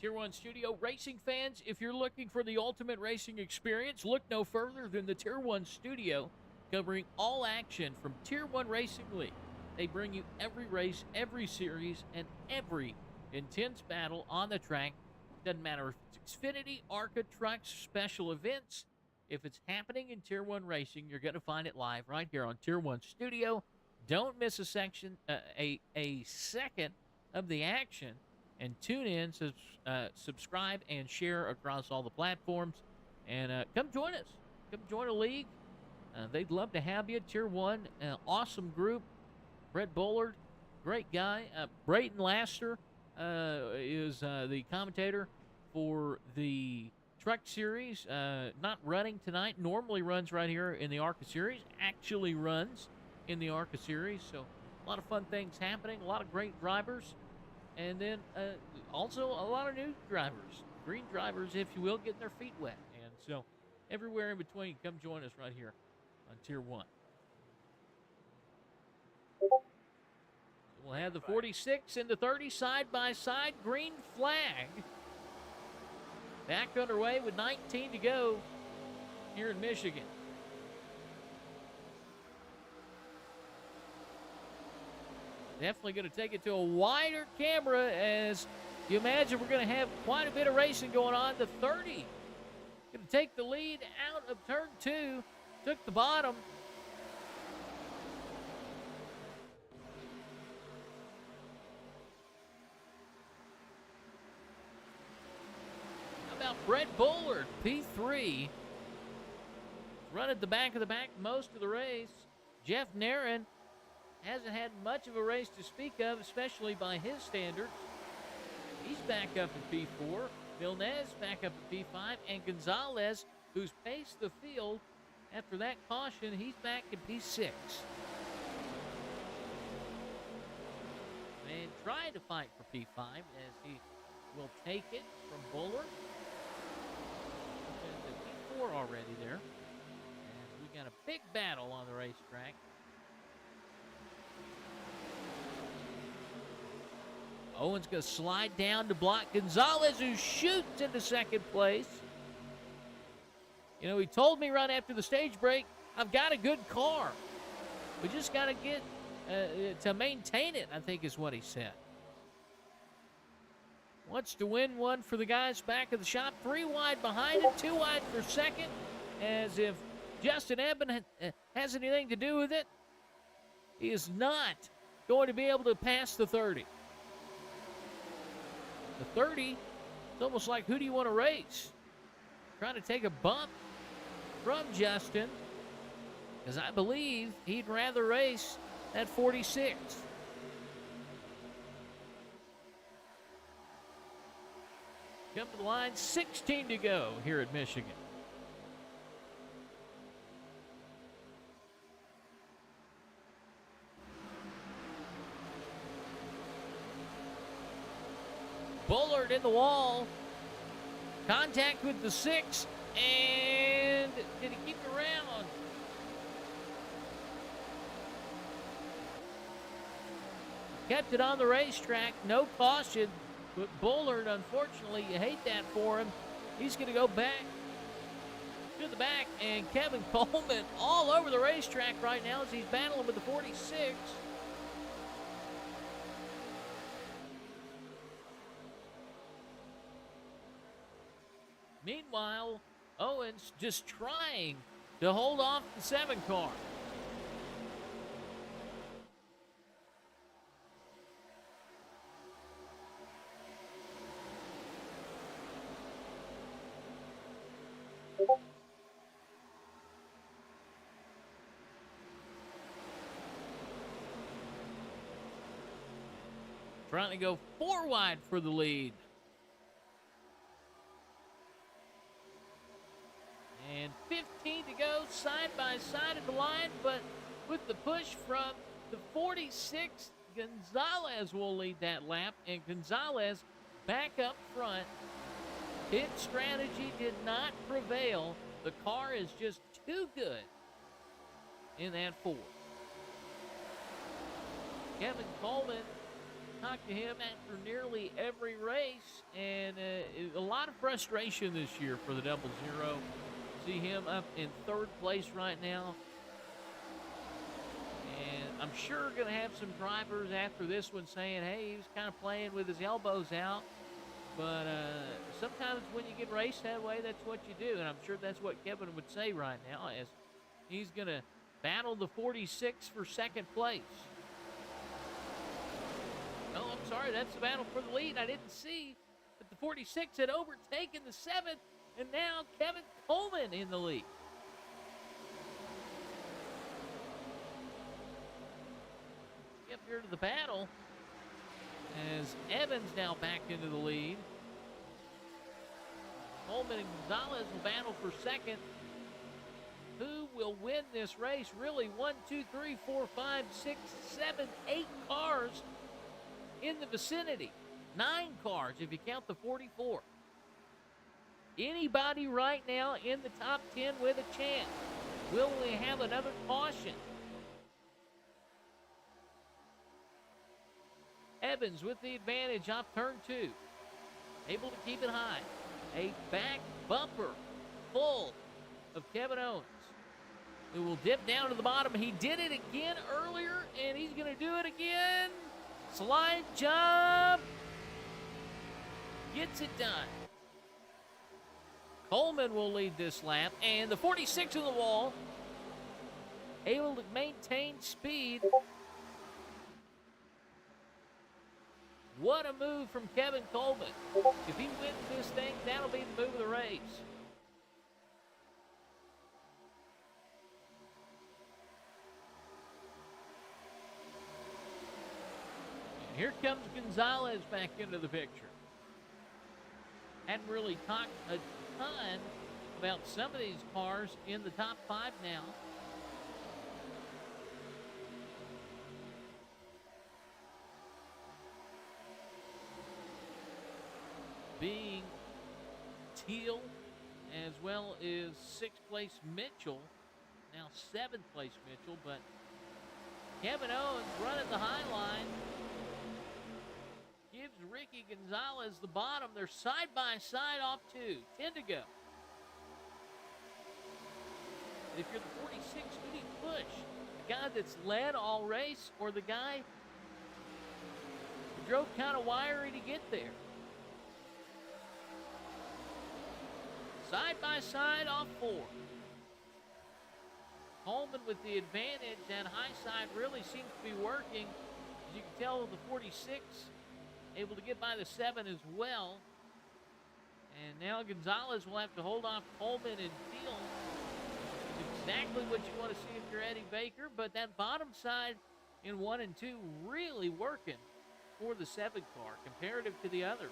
Tier 1 Studio racing fans, if you're looking for the ultimate racing experience, look no further than the Tier 1 Studio, covering all action from Tier 1 Racing League. They bring you every race, every series, and every intense battle on the track. Doesn't matter if it's Xfinity, Arca, trucks, special events. If it's happening in Tier 1 Racing, you're going to find it live right here on Tier 1 Studio. Don't miss a second of the action. And tune in, subscribe, and share across all the platforms. And come join us. Come join a league. They'd love to have you. Tier 1, awesome group. Brett Bullard, great guy. Brayton Laster is the commentator for the Truck Series. Not running tonight. Normally runs right here in the Arca Series. Actually runs in the Arca Series. So a lot of fun things happening. A lot of great drivers. And then also a lot of new drivers, green drivers, if you will, getting their feet wet. And so everywhere in between, come join us right here on Tier 1. We'll have the 46 and the 30 side by side, green flag. Back underway with 19 to go here in Michigan. Definitely going to take it to a wider camera, as you imagine we're going to have quite a bit of racing going on. The 30 going to take the lead out of turn 2, took the bottom. How about Brett Bullard, P3, run at the back of the pack most of the race. Jeff Narin hasn't had much of a race to speak of, especially by his standards. He's back up in P4. Villeneuve back up in P5. And Gonzalez, who's paced the field after that caution, he's back in P6. And trying to fight for P5 as he will take it from Bullard. And P4 already there. And we got a big battle on the racetrack. Owen's going to slide down to block Gonzalez, who shoots into second place. You know, he told me right after the stage break, I've got a good car. We just got to get to maintain it, I think is what he said. Wants to win one for the guys back of the shop. 3 wide behind him, 2 wide for second. As if Justin Eben has anything to do with it. He is not going to be able to pass the 30. The 30, it's almost like, who do you want to race? Trying to take a bump from Justin, because I believe he'd rather race that 46. Come to the line, 16 to go here at Michigan. Bullard in the wall. Contact with the 6. And did he keep it around? Kept it on the racetrack. No caution. But Bullard, unfortunately, you hate that for him. He's going to go back to the back. And Kevin Coleman all over the racetrack right now as he's battling with the 46. Meanwhile, Owens just trying to hold off the 7 car. Trying to go 4 wide for the lead. And 15 to go, side by side at the line, but with the push from the 46, Gonzalez will lead that lap, and Gonzalez back up front. Pit strategy did not prevail. The car is just too good in that 4. Kevin Coleman, talked to him after nearly every race, and a lot of frustration this year for the 00. See him up in 3rd place right now. And I'm sure going to have some drivers after this one saying, hey, he was kind of playing with his elbows out. But sometimes when you get raced that way, that's what you do. And I'm sure that's what Kevin would say right now, as he's going to battle the 46 for 2nd place. Oh, I'm sorry, that's the battle for the lead. I didn't see that the 46 had overtaken the 7th. And now Kevin Coleman in the lead. Up here to the battle as Evans now back into the lead. Coleman and Gonzalez will battle for 2nd. Who will win this race? Really, 1, 2, 3, 4, 5, 6, 7, 8 cars in the vicinity. 9 cars if you count the 44. Anybody right now in the top 10 with a chance. Will we have another caution? Evans with the advantage off turn 2. Able to keep it high. A back bumper full of Kevin Owens, who will dip down to the bottom. He did it again earlier, and he's going to do it again. Slide jump. Gets it done. Coleman will lead this lap, and the 46 in the wall, able to maintain speed. What a move from Kevin Coleman. If he wins this thing, that'll be the move of the race. And here comes Gonzalez back into the picture. Hadn't really talked a ton about some of these cars in the top 5 now. Being Teal, as well as 6th place Mitchell, now 7th place Mitchell, but Kevin Owens running the high line. Gives Ricky Gonzalez the bottom. They're side by side off 2. 10 to go. And if you're the 46, who do you push? The guy that's led all race, or the guy who drove kind of wiry to get there? Side by side off 4. Coleman with the advantage. That high side really seems to be working. As you can tell, the 46 able to get by the 7 as well. And now Gonzalez will have to hold off Coleman and Teal. Exactly what you want to see if you're Eddie Baker, but that bottom side in 1 and 2 really working for the 7 car comparative to the others.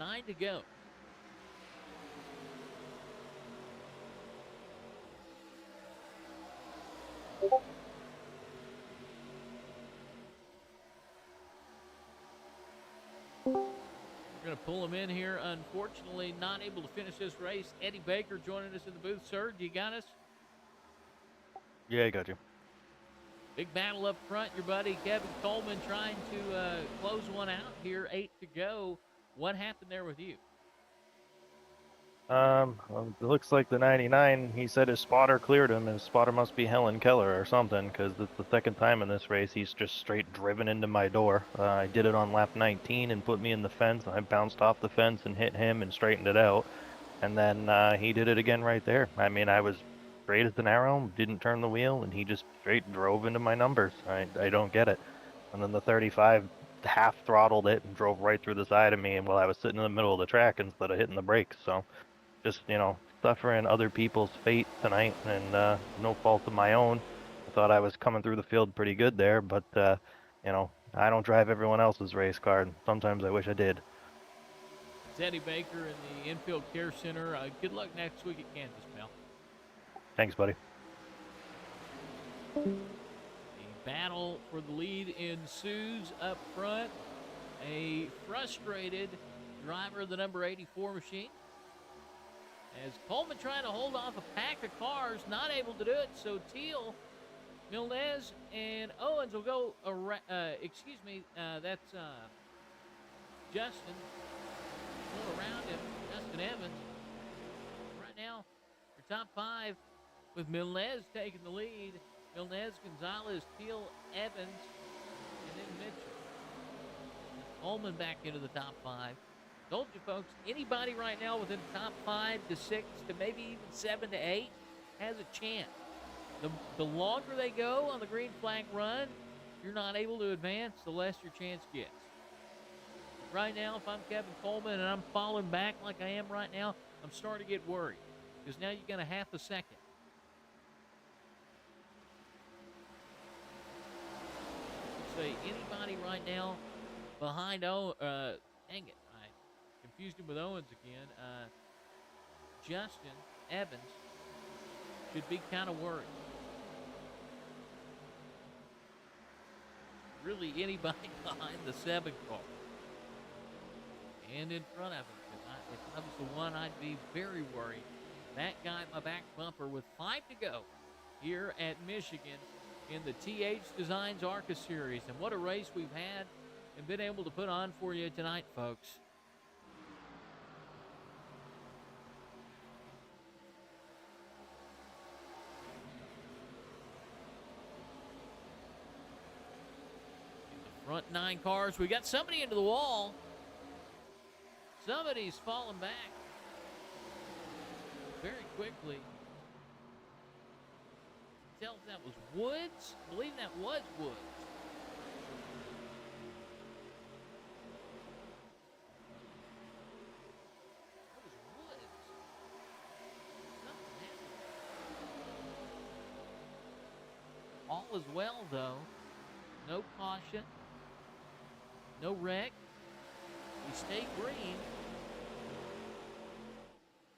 9 to go. We're going to pull him in here. Unfortunately, not able to finish this race. Eddie Baker joining us in the booth. Sir, do you got us? Yeah, I got you. Big battle up front. Your buddy Kevin Coleman trying to close one out here. 8 to go. What happened there with you? Well, it looks like the 99, he said his spotter cleared him. His spotter must be Helen Keller or something, because it's the second time in this race he's just straight driven into my door. I did it on lap 19 and put me in the fence. I bounced off the fence and hit him and straightened it out. And then he did it again right there. I mean, I was straight as an arrow, didn't turn the wheel, and he just straight drove into my numbers. I don't get it. And then the 35 half throttled it and drove right through the side of me, and while I was sitting in the middle of the track instead of hitting the brakes. So just, suffering other people's fate tonight, and no fault of my own. I thought I was coming through the field pretty good there, but, I don't drive everyone else's race car, and sometimes I wish I did. It's Eddie Baker in the Infield Care Center. Good luck next week at Kansas, pal. Thanks, buddy. The battle for the lead ensues up front. A frustrated driver of the number 84 machine. As Coleman trying to hold off a pack of cars, not able to do it. So Teal, Milnes, and Owens will go around. That's Justin. Going around him, Justin Evans. Right now, your top 5 with Milnes taking the lead. Milnes, Gonzalez, Teal, Evans, and then Mitchell. Coleman back into the top 5. Told you, folks, anybody right now within the top 5 to 6 to maybe even 7 to 8 has a chance. The longer they go on the green flag run, you're not able to advance, the less your chance gets. Right now, if I'm Kevin Coleman and I'm falling back like I am right now, I'm starting to get worried because now you got a half a second. Say anybody right now behind dang it, I confused him with Owens again. Justin Evans should be kind of worried. Really anybody behind the 7 car and in front of him. If I was the one, I'd be very worried. That guy at my back bumper with 5 to go here at Michigan in the THDesigns Arca Series. And what a race we've had and been able to put on for you tonight, folks. Front 9 cars. We got somebody into the wall. Somebody's falling back very quickly. Tell if that was Woods. I believe that was Woods. That was Woods. Something happened. All is well, though. No caution. No wreck. We stay green.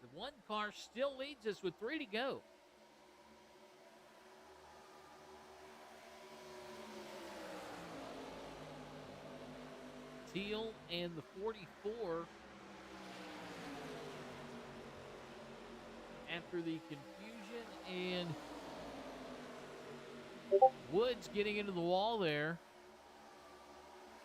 The 1 car still leads us with 3 to go. Teal and the 44 after the confusion and Woods getting into the wall there.